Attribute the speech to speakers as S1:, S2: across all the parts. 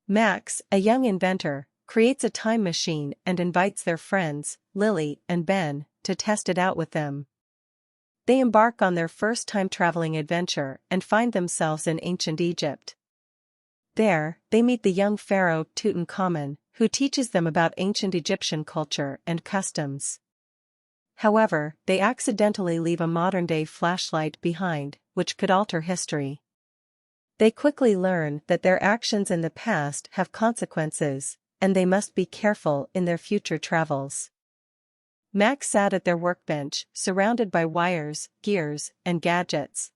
S1: Max, a young inventor, creates a time machine and invites their friends, Lily and Ben, to test it out with them. They embark on their first time-traveling adventure and find themselves in ancient Egypt. There, they meet the young pharaoh Tutankhamun, who teaches them about ancient Egyptian culture and customs. However, they accidentally leave a modern-day flashlight behind, which could alter history. They quickly learn that their actions in the past have consequences, and they must be careful in their future travels. Max sat at their workbench, surrounded by wires, gears, and gadgets.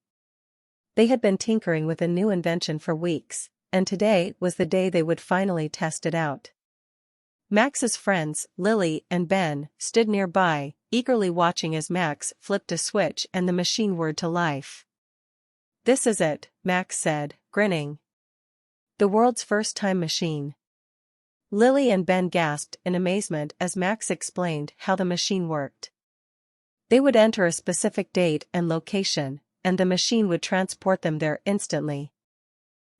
S1: They had been tinkering with a new invention for weeks, and today was the day they would finally test it out. Max's friends, Lily and Ben, stood nearby, eagerly watching as Max flipped a switch and the machine whirred to life. "This is it," Max said, grinning. "The world's first time machine." Lily and Ben gasped in amazement as Max explained how the machine worked. They would enter a specific date and location, and the machine would transport them there instantly.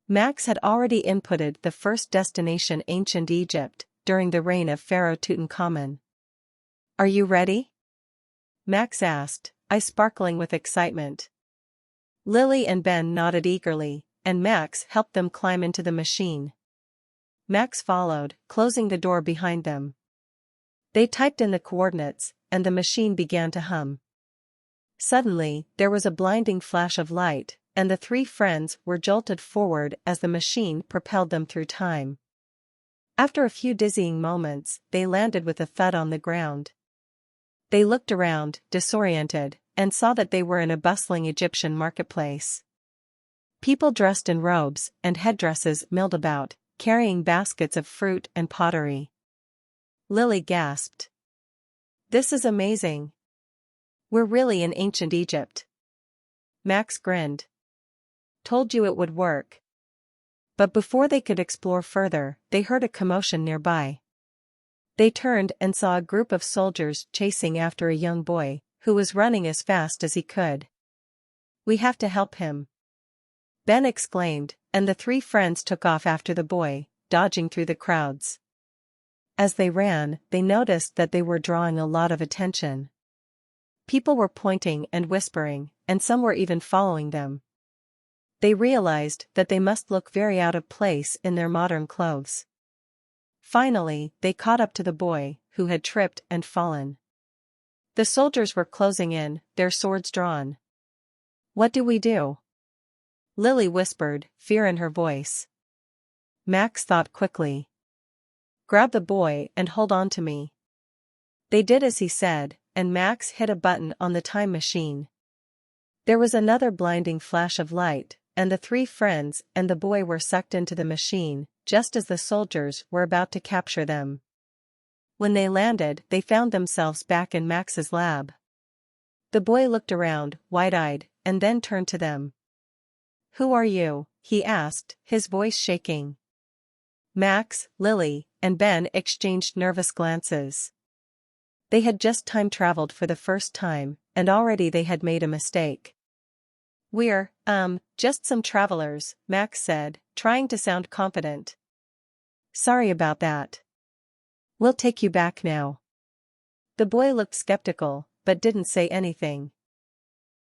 S1: Max had already inputted the first destination, ancient Egypt, during the reign of Pharaoh Tutankhamun. "Are you ready?" Max asked, eyes sparkling with excitement. Lily and Ben nodded eagerly, and Max helped them climb into the machine. Max followed, closing the door behind them. They typed in the coordinates, and the machine began to hum. Suddenly, there was a blinding flash of light, and the three friends were jolted forward as the machine propelled them through time. After a few dizzying moments, they landed with a thud on the ground. They looked around, disoriented, and saw that they were in a bustling Egyptian marketplace. People dressed in robes and headdresses milled about, carrying baskets of fruit and pottery. Lily gasped. "This is amazing. We're really in ancient Egypt." Max grinned. "Told you it would work." But before they could explore further, they heard a commotion nearby. They turned and saw a group of soldiers chasing after a young boy, who was running as fast as he could. "We have to help him," Ben exclaimed, and the three friends took off after the boy, dodging through the crowds. As they ran, they noticed that they were drawing a lot of attention. People were pointing and whispering, and some were even following them. They realized that they must look very out of place in their modern clothes. Finally, they caught up to the boy, who had tripped and fallen. The soldiers were closing in, their swords drawn. "What do we do?" Lily whispered, fear in her voice. Max thought quickly. "Grab the boy and hold on to me." They did as he said, and Max hit a button on the time machine. There was another blinding flash of light, and the three friends and the boy were sucked into the machine, just as the soldiers were about to capture them. When they landed, they found themselves back in Max's lab. The boy looked around, wide-eyed, and then turned to them. "Who are you?" he asked, his voice shaking. Max, Lily, and Ben exchanged nervous glances. They had just time-traveled for the first time, and already they had made a mistake. "We're, just some travelers," Max said, trying to sound confident. "Sorry about that. We'll take you back now." The boy looked skeptical, but didn't say anything.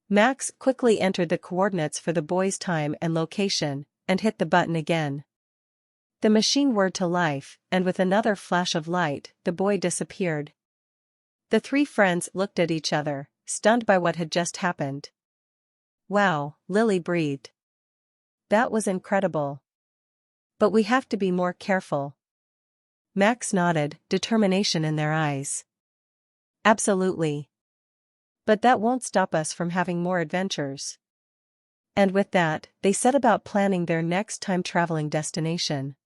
S1: Max quickly entered the coordinates for the boy's time and location, and hit the button again. The machine whirred to life, and with another flash of light, the boy disappeared. The three friends looked at each other, stunned by what had just happened. "Wow," Lily breathed. "That was incredible. But we have to be more careful." Max nodded, determination in their eyes. "Absolutely. But that won't stop us from having more adventures." And with that, they set about planning their next time-traveling destination.